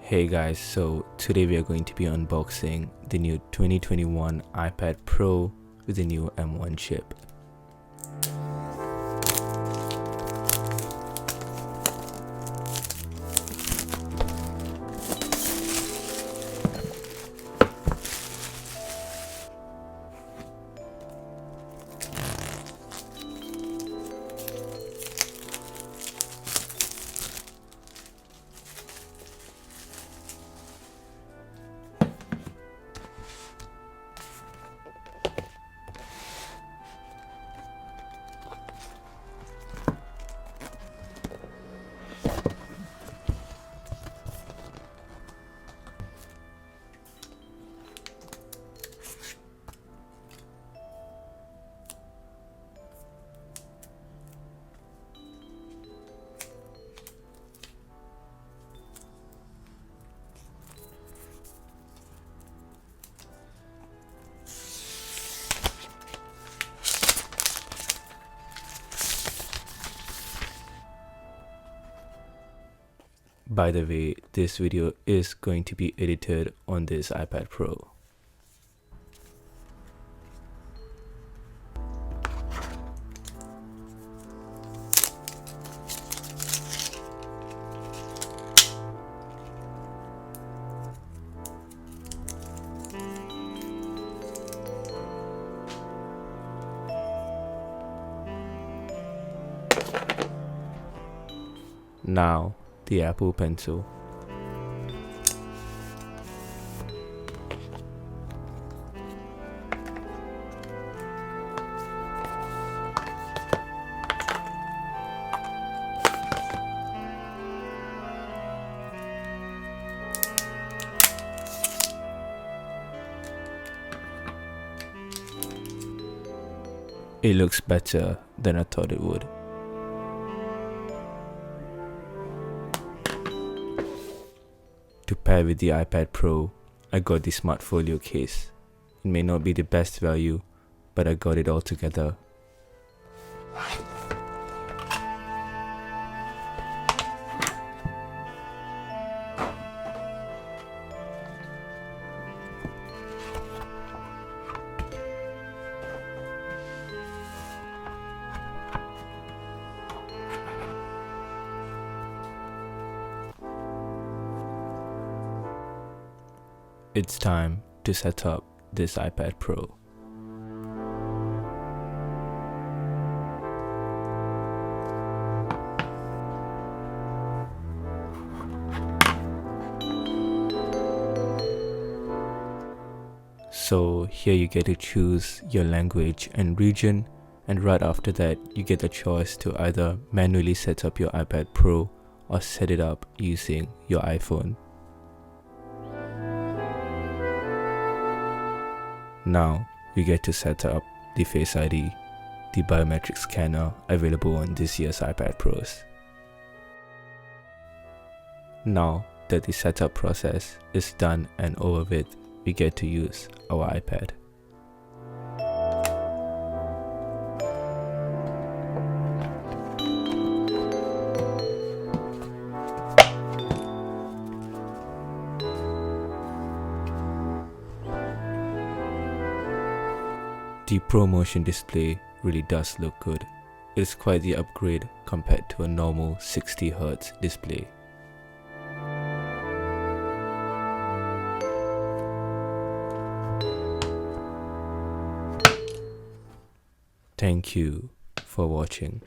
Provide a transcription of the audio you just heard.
Hey guys, so today we are going to be unboxing the new 2021 iPad Pro with the new M1 chip. By the way, this video is going to be edited on this iPad Pro. Now, the Apple Pencil. It looks better than I thought it would. To pair with the iPad Pro, I got the Smart Folio Case. It may not be the best value, but I got it all together. It's time to set up this iPad Pro. So here you get to choose your language and region, and right after that you get the choice to either manually set up your iPad Pro or set it up using your iPhone. Now we get to set up the Face ID, the biometric scanner available on this year's iPad Pros. Now that the setup process is done and over with, we get to use our iPad. The ProMotion display really does look good. It's quite the upgrade compared to a normal 60Hz display. Thank you for watching.